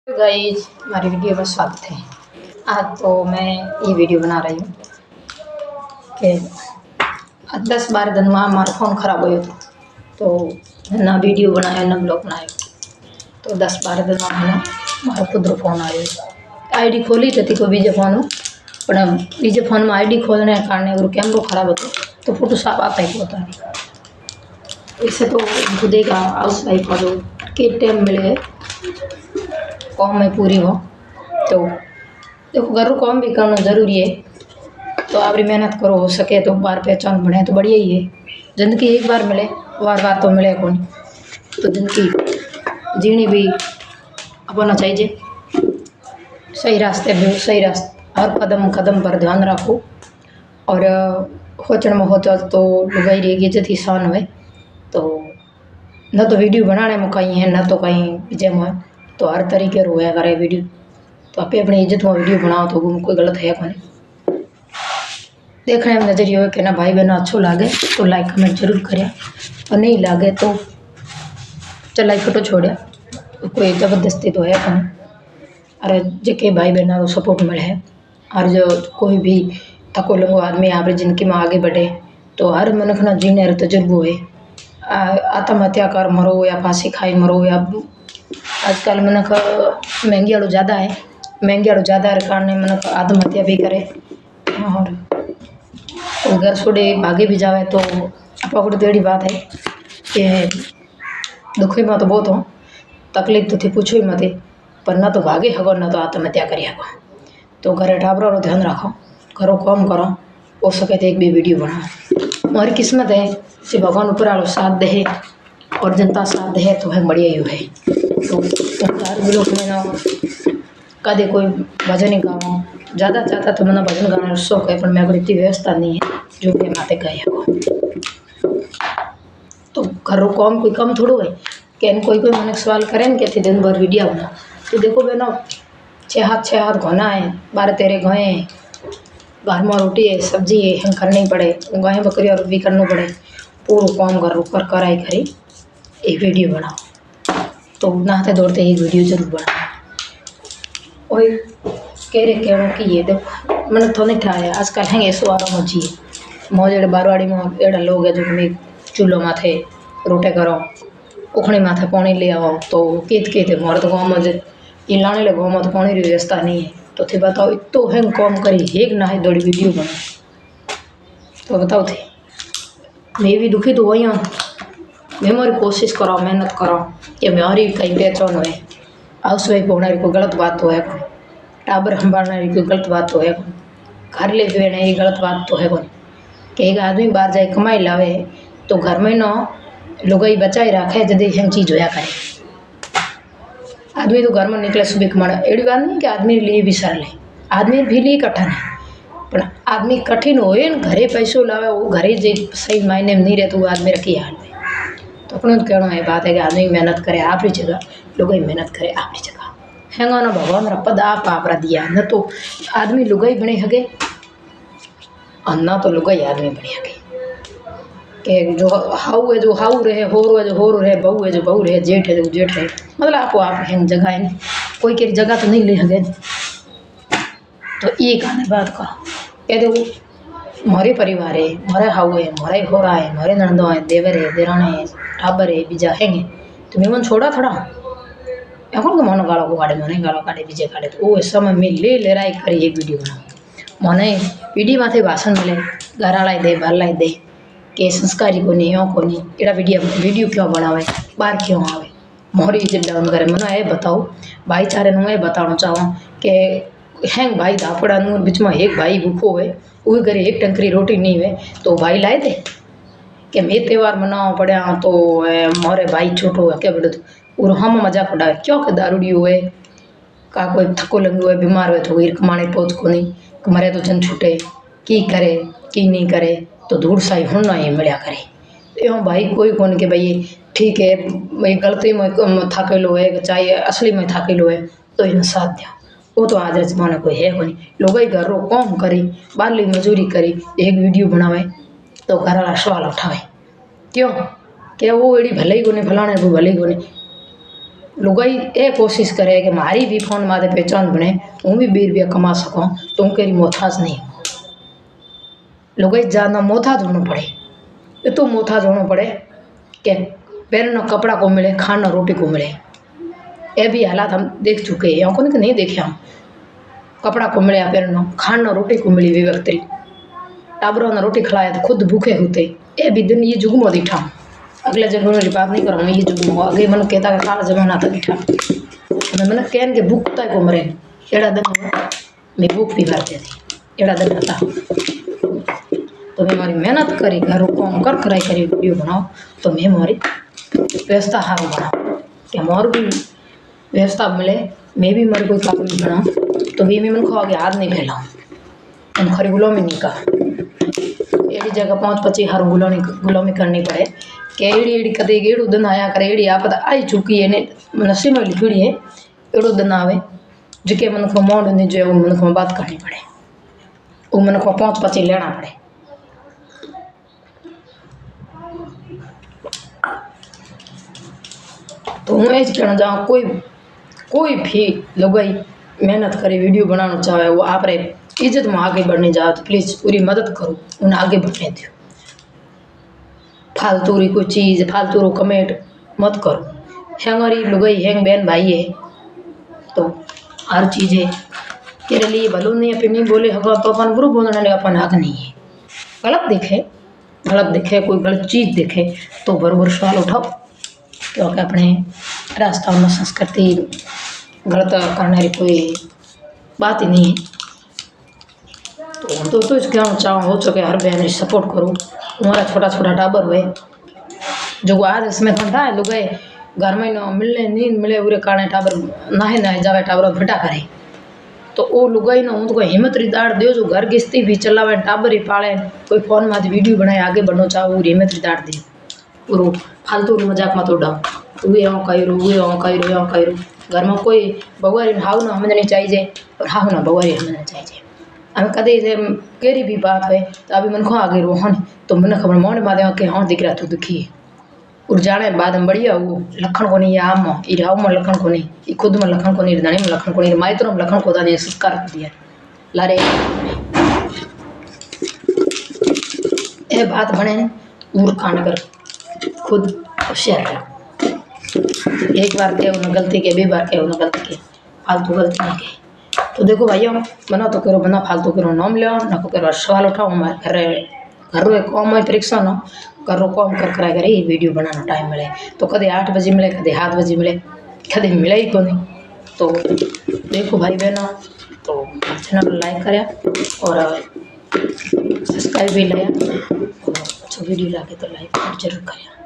Guys, हमारी video में स्वागत है। आज तो मैं ये वीडियो बना रही हूँ कि 10-12 दिन में हमारा फ़ोन ख़राब हो तो ना वीडियो बनाया ना ब्लॉग बनाया। तो 10-12 दिन में मैंने मारो खुद फोन आयो। आईडी खोली थी कोई बीजे फोन पर बीजे फोन में आईडी खोलने के कारण अगर कैमरो खराब होता तो फोटो साफ आता ही होता नहीं। इससे तो खुदेगा हाउस वाइफ का जो के टाइम मिले काम में पूरी हो तो देखो घर काम भी करना जरूरी है। तो आपरी मेहनत करो, हो सके तो बार पहचान बने तो बढ़िया ही है। जिंदगी एक बार मिले, बार बार तो मिले कौन। तो जिंदगी जीनी भी अपना चाहिए। सही रास्ते भी सही रास्ते हर कदम कदम पर ध्यान रखो और होचन में होता तो लुगाई रहेगी जति शान हुए। तो न तो वीडियो बनाने में कहीं है न तो कहीं विजय में, तो हर तरीके रोया करे वीडियो। तो आप अपनी इज्जत में वीडियो बनाओ तो कोई गलत है कौन। देखने में नजरिए हो कि ना भाई बहन अच्छो लागे तो लाइक कमेंट जरूर करें और नहीं लागे तो चल फोटो छोड़िया। कोई ज़बरदस्ती तो है कौन। अरे जेके भाई बहन को सपोर्ट मिले है और जो कोई भी थको लंगो आदमी आप जिंदगी में आगे बढ़े तो हर मनख ना जीने रो तजुर्बो है। आत्महत्या कर मरो या फांसी खाई मरो या आजकल मनक महंगी वालों ज़्यादा है, महंगी वालों ज़्यादा है कारण मनक आत्महत्या भी करे और घर छोड़े भागे भी जावे। तो पकड़ तेड़ी बात है कि दुखी में तो बहुत हो, तकलीफ तो थी पूछो ही मत, पर ना तो भागे हगो ना तो आत्महत्या करी हगो। तो घरे टाबरा रो ध्यान रखो, करो काम करो, हो सके तो एक भी वीडियो बनाओ। हमारी किस्मत है कि भगवान ऊपर वालों साथ दे और जनता साथ दे तो है बढ़िया ही है। तो हर ब्लॉग में ना कदे कोई भजन ही गाओ ज़्यादा चाहता तो मैंने भजन गाने शौक है पर मेरे को इतनी व्यवस्था नहीं है जो कि माते गए हो। तो घरों काम कोई कम थोड़ो है कि कोई मैंने सवाल करें कि थे दिन भर वीडियो बना। तो देखो बहनों 6 हाथ घोना है, 12-13 गाय हैं, घर में रोटी है सब्जी है हम करनी पड़े, गाय बकरी और भी करना पड़े, पूरा काम कर कर आई करी एक वीडियो बनाओ। तो नहाते दौड़ते एक वीडियो जरूर बनाओ। वही कह रहे कहना कि ये देखो मैंने तो नहीं था आजकल हैं ऐसो आराम जी मौज एड़े बारवाड़ी में एड़ा लोग है जो मैं चूल्हो माथे रोटे करो उखड़ी माथे पानी ले आओ। तो केत मोर तो गाँव में ये लाने ले गाँव में तो पानी की व्यवस्था नहीं है। तो थे बताओ इतो है काम करी एक ना है दौड़ी वीडियो बना। तो बताओ थे मैं भी दुखी तो वही हूँ। मैं मोरी कोशिश करो मेहनत करो कि मेरी कहीं पहचान हुए। हाउस वाइफ होने कोई गलत बात तो है कौन, टाबर संभालने की कोई गलत बात तो है कौन, घर ले देने की गलत बात तो है कौन। कि एक आदमी बाहर जाए कमाई लावे तो घर में न लुगाई बचाई रखे जब हम चीज़ होया करे। आदमी तो घर में निकले सुबह कमाना एड़ी बात नहीं कि आदमी लिए भी सरल है, आदमी भी लिए कठिन है। पर आदमी कठिन होए न घरे पैसों लावे वो घरे जो सही मायने में नहीं रहे तो वो आदमी रखी हाल में। तो अपने तो कहना है बात है कि आदमी मेहनत करे आपरी जगह, लुगाई मेहनत करे आपरी जगह। हैंगा ना भगवान रा पद आप दिया न तो आदमी लुगाई बने हगे और ना तो लुगाई आदमी बने हगे। कि जो हाउ है जो हाउ रहे, होरो है जो होरो रहे, बहू है जो बहू रहे, जेठ है जो जेठ रहे, मतलब आपको आप हैं जगह है कोई के जगह तो नहीं ले हगे। तो ये कहने बात करो ये देखो मोरे परिवार है, मोरे हाउ है, मोरे होरा है, मोरे नंदो है, देवर है, देराने है, टाबर है, बीजा हैंगे। तो मैं मन छोड़ा थोड़ा এখন को मन गाड़ो को काटे मन गाड़ो काटे बीजे काटे। तो वो समय में ले राय करी एक वीडियो बना मन वीडियो माथे भाषण मिले घर लाई दे बार लाई दे कि संस्कारी को नहीं को नहीं एड़ा वीडियो क्यों बनावे बाहर क्यों आवे मोरी इज्जत डाउन करे। मन ये बताओ भाईचारे नु ये बताना चाहूँ कि हैंग भाई धापड़ा नु बीच में एक भाई भूखो हुए वो घरे एक टंकरी रोटी नहीं हुए तो भाई लाए दे कि मैं त्यौहार मनावा पड़ा तो मोरे भाई छोटो है क्या बोले और हम मजाक उड़ावे क्यों के दारूडी हुए का कोई थको लंगो हुए बीमार हुए तो वीर कमाने पहुँच को नहीं मरे तो जन छूटे की करे की नहीं करे तो धूड़ साई होना ही मिलया करे। एवं भाई कोई कौन के भाई ठीक है भाई गलती में थाकेलो है चाहे असली में थाकेलो है तो इन साथ दिया। वो तो आज जमाना कोई है कोई लोग घर रो काम करी बारली मजूरी करी एक वीडियो बनावे तो घर वाला सवाल उठावे क्यों क्या वो एड़ी भले ही कोने फलाने वो भले ही कोने। लुगाई ए कोशिश करे कि मारी भी फोन माते पहचान बने, हूँ भी 20 रुपया कमा सकूँ, तो हूँ केरी मोहताज नहीं। लुगाई ज़्यादा मोहताज होना पड़े, ये तो मोहताज होना पड़े कि पहनना कपड़ा को मिले, खाना रोटी को मिले। ये भी हालात हम देख चुके हैं, को नहीं देखे हम। कपड़ा को मिले पहनना, खाना रोटी को मिली विवक्तरी, टाबरों ने रोटी खिलाया तो खुद भूखे होते। ये भी दिन ये जुग में दिठा, अगले जन्म की बात नहीं करूँ, ये जुग में आगे मन कहता है काला जमाना था दिठा। मैंने कहन के भूख कुत्ता को मरे, एड़ा दिन मैं भूख भी भरते थी, एड़ा दिन था। तो मैं मारी मेहनत करी, घर काम कर कराई करी वीडियो बनाओ, तो मैं मारी व्यवस्था हार बनाओ कि हमारे भी व्यवस्था मिले, मैं भी मेरे कोई काम नहीं बनाऊँ, तो भी मैं मन को आगे हाथ नहीं फैलाऊँ, हम खरी गुलामी नहीं का। एड़ी जगह 5-25 हारों गुलामी करनी पड़े कि एड़ी कदे एड़ो दिन आया करे, एड़ी आपदा आई चुकी है ने नसीब में लिखी है, एड़ो दिन आवे जिके मन को मोड़ नहीं जो मन को बात करनी पड़े, वो मन को 5-25 लेना पड़े। तो हूँ ये कहना चाहूँ, कोई भी लुगाई मेहनत करे वीडियो बनाना चाहे, वो आप इज्जत में आगे बढ़ने जाओ तो प्लीज़ पूरी मदद करो, उन्हें आगे बढ़ने दो। फालतू री कोई चीज़, फालतू रो कमेंट मत करो। हमारी लुगाई हैंग बहन भाई है, तो हर चीज़ है तेरे लिए भलो नहीं अपन नहीं बोले हवा तो अपन बुरा बोलने लगे, अपन हक नहीं है। गलत दिखे कोई गलत चीज़ दिखे तो बराबर सवाल उठाओ, क्योंकि अपने रास्ता में संस्कृति गलत करने की कोई बात ही नहीं है। तो इस कहना चाहूँ हो सके हर बहन सपोर्ट करो। हमारा छोटा छोटा टाबर हुए जो आज इसमें ठंडा है, लोग घर में न मिलने नींद मिले उरे कारण टाबर नाहे जावे, टाबर भटा करे, तो वो लुगाई ना उनको हिम्मत री दाड़ दो जो घर किस्ती भी चलावे, टाबर ही पाले, कोई फोन में वीडियो बनाए आगे बढ़ना चाहो, वो हिम्मत री दाड़ दे। पूरा फालतू मजाक मत उड़ाओ, वे यूँ करो वे यूँ करो यूँ करो। घर में कोई भगवारी हाउ ना समझनी चाहिए और हाउ ना भगवारी समझना चाहिए। हमें कदे केरी भी बात है तो अभी मन को आगे रो हाँ तो मन खबर मोड़ मादे कि हाँ दिख रहा तू दुखी है और जाने बाद में बढ़िया वो लखन को नहीं आम इराव में लखन को नहीं, खुद में लखन को नहीं, दाने में लखन को नहीं, माइत्रों में लखन को दाने संस्कार दिया लारे ये बात बने उर कांड कर खुद होशियार कर। एक बार के उन्हें गलती के, 2 बार के उन्हें गलती के, फालतू गलती नहीं के। तो देखो भाइयों, बना तो करो, बना फालतू करो, नाम ले ना को करो सवाल उठाओ, हमारे घर रो कॉम में परीक्षा ना करो, कॉम कर कराए करे वीडियो बनाना टाइम मिले तो कदे 8 बजे मिले, कदे 7 बजे मिले, कदे मिले ही को नहीं। तो देखो भाई बहनों, तो चैनल को लाइक करें और सब्सक्राइब भी लाया, और अच्छा वीडियो लगे तो लाइक जरूर करें।